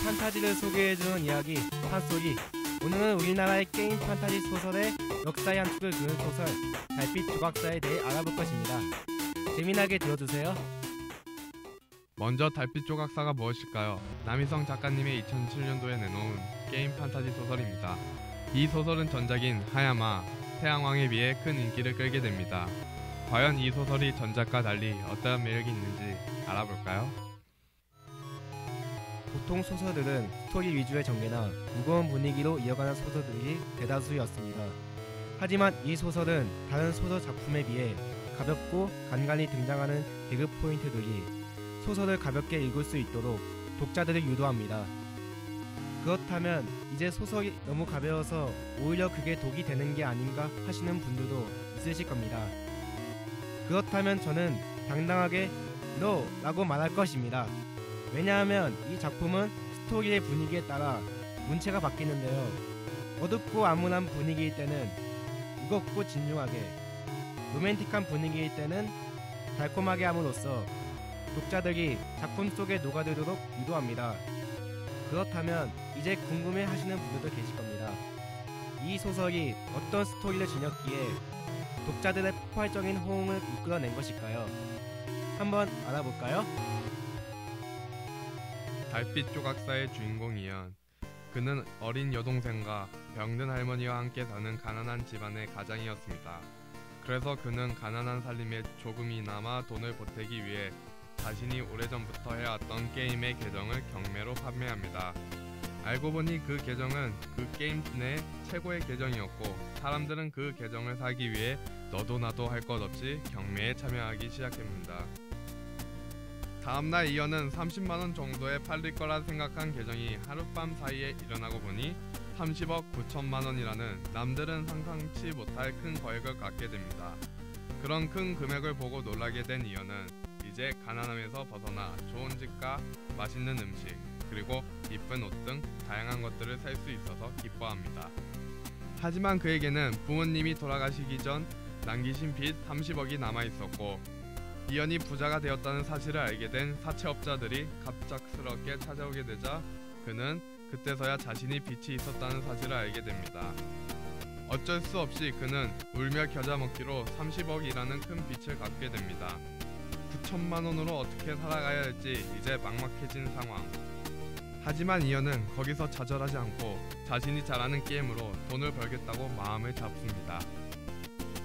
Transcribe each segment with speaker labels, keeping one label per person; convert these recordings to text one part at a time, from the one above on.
Speaker 1: 판타지를 소개해주는 이야기 판소리. 오늘은 우리나라의 게임 판타지 소설의 역사의 한 축을 그은 소설 달빛 조각사에 대해 알아볼 것입니다. 재미나게 들어주세요.
Speaker 2: 먼저 달빛 조각사가 무엇일까요? 남희성 작가님의 2007년도에 내놓은 게임 판타지 소설입니다. 이 소설은 전작인 하야마, 태양왕에 비해 큰 인기를 끌게 됩니다. 과연 이 소설이 전작과 달리 어떠한 매력이 있는지 알아볼까요?
Speaker 1: 보통 소설들은 스토리 위주의 전개나 무거운 분위기로 이어가는 소설들이 대다수였습니다. 하지만 이 소설은 다른 소설 작품에 비해 가볍고 간간히 등장하는 개그 포인트들이 소설을 가볍게 읽을 수 있도록 독자들을 유도합니다. 그렇다면 이제 소설이 너무 가벼워서 오히려 그게 독이 되는 게 아닌가 하시는 분들도 있으실 겁니다. 그렇다면 저는 당당하게 NO! 라고 말할 것입니다. 왜냐하면 이 작품은 스토리의 분위기에 따라 문체가 바뀌는데요. 어둡고 암울한 분위기일 때는 무겁고 진중하게, 로맨틱한 분위기일 때는 달콤하게 함으로써 독자들이 작품 속에 녹아들도록 유도합니다. 그렇다면 이제 궁금해 하시는 분들도 계실 겁니다. 이 소설이 어떤 스토리를 지녔기에 독자들의 폭발적인 호응을 이끌어낸 것일까요? 한번 알아볼까요?
Speaker 2: 달빛 조각사의 주인공 이연. 그는 어린 여동생과 병든 할머니와 함께 사는 가난한 집안의 가장이었습니다. 그래서 그는 가난한 살림에 조금이나마 돈을 보태기 위해 자신이 오래전부터 해왔던 게임의 계정을 경매로 판매합니다. 알고 보니 그 계정은 그 게임 내 최고의 계정이었고 사람들은 그 계정을 사기 위해 너도 나도 할 것 없이 경매에 참여하기 시작합니다. 다음날 이연은 30만원 정도에 팔릴 거라 생각한 계정이 하룻밤 사이에 일어나고 보니 30억 9천만원이라는 남들은 상상치 못할 큰 거액을 갖게 됩니다. 그런 큰 금액을 보고 놀라게 된 이연은 이제 가난함에서 벗어나 좋은 집과 맛있는 음식 그리고 이쁜 옷 등 다양한 것들을 살 수 있어서 기뻐합니다. 하지만 그에게는 부모님이 돌아가시기 전 남기신 빚 30억이 남아있었고 이연이 부자가 되었다는 사실을 알게 된 사채업자들이 갑작스럽게 찾아오게 되자 그는 그때서야 자신이 빚이 있었다는 사실을 알게 됩니다. 어쩔 수 없이 그는 울며 겨자 먹기로 30억이라는 큰 빚을 갚게 됩니다. 9천만 원으로 어떻게 살아가야 할지 이제 막막해진 상황. 하지만 이연은 거기서 좌절하지 않고 자신이 잘하는 게임으로 돈을 벌겠다고 마음을 잡습니다.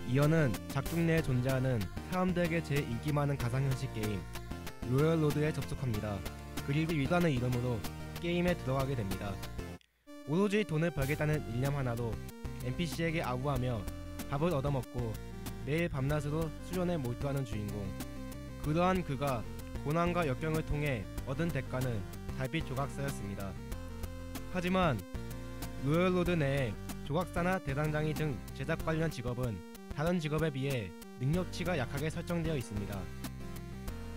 Speaker 1: 이연은 작중 내에 존재하는 사람들에게 제일 인기 많은 가상현실 게임 로열로드에 접속합니다. 그리고 위라는 이름으로 게임에 들어가게 됩니다. 오로지 돈을 벌겠다는 일념 하나로 NPC에게 아부하며 밥을 얻어먹고 매일 밤낮으로 수련에 몰두하는 주인공. 그러한 그가 고난과 역경을 통해 얻은 대가는 달빛 조각사였습니다. 하지만 로열로드 내에 조각사나 대단장이 등 제작 관련 직업은 다른 직업에 비해 능력치가 약하게 설정되어 있습니다.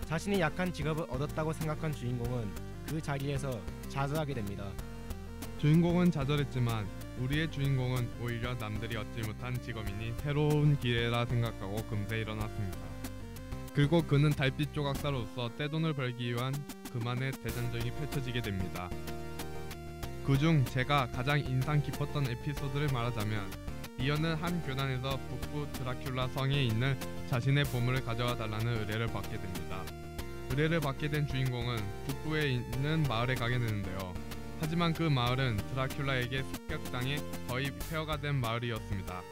Speaker 1: 자신이 약한 직업을 얻었다고 생각한 주인공은 그 자리에서 좌절하게 됩니다.
Speaker 2: 주인공은 좌절했지만 우리의 주인공은 오히려 남들이 얻지 못한 직업이니 새로운 기회라 생각하고 금세 일어났습니다. 그리고 그는 달빛 조각사로서 떼돈을 벌기 위한 그만의 대전쟁이 펼쳐지게 됩니다. 그중 제가 가장 인상 깊었던 에피소드를 말하자면 이연은 한 교단에서 북부 드라큘라 성에 있는 자신의 보물을 가져와 달라는 의뢰를 받게 됩니다. 의뢰를 받게 된 주인공은 북부에 있는 마을에 가게 되는데요. 하지만 그 마을은 드라큘라에게 습격당해 거의 폐허가 된 마을이었습니다.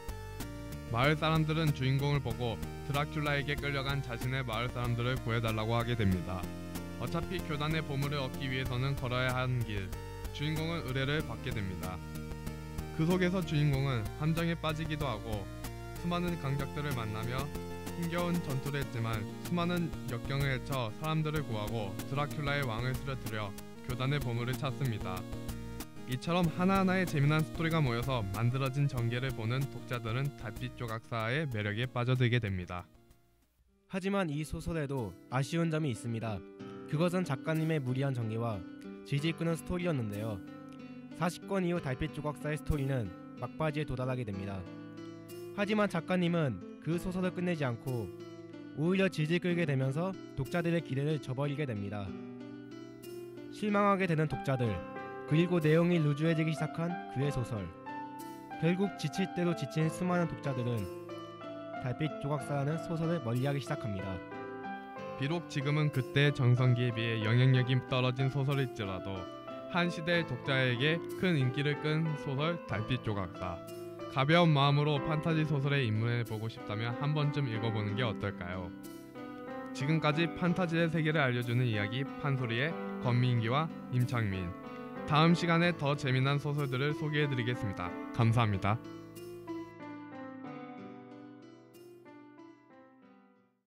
Speaker 2: 마을 사람들은 주인공을 보고 드라큘라에게 끌려간 자신의 마을 사람들을 구해달라고 하게 됩니다. 어차피 교단의 보물을 얻기 위해서는 걸어야 하는 길, 주인공은 의뢰를 받게 됩니다. 그 속에서 주인공은 함정에 빠지기도 하고 수많은 강적들을 만나며 힘겨운 전투를 했지만 수많은 역경을 헤쳐 사람들을 구하고 드라큘라의 왕을 쓰러뜨려 교단의 보물을 찾습니다. 이처럼 하나하나의 재미난 스토리가 모여서 만들어진 전개를 보는 독자들은 달빛 조각사의 매력에 빠져들게 됩니다.
Speaker 1: 하지만 이 소설에도 아쉬운 점이 있습니다. 그것은 작가님의 무리한 전개와 질질 끄는 스토리였는데요. 40권 이후 달빛 조각사의 스토리는 막바지에 도달하게 됩니다. 하지만 작가님은 그 소설을 끝내지 않고 오히려 질질 끌게 되면서 독자들의 기대를 저버리게 됩니다. 실망하게 되는 독자들, 그리고 내용이 루즈해지기 시작한 그의 소설. 결국 지칠 대로 지친 수많은 독자들은 달빛 조각사라는 소설을 멀리하기 시작합니다.
Speaker 2: 비록 지금은 그때의 정성기에 비해 영향력이 떨어진 소설일지라도 한 시대의 독자에게 큰 인기를 끈 소설 달빛 조각사. 가벼운 마음으로 판타지 소설에 입문해보고 싶다면 한 번쯤 읽어보는 게 어떨까요? 지금까지 판타지의 세계를 알려주는 이야기 판소리의 권민기와 임창민. 다음 시간에 더 재미난 소설들을 소개해드리겠습니다. 감사합니다.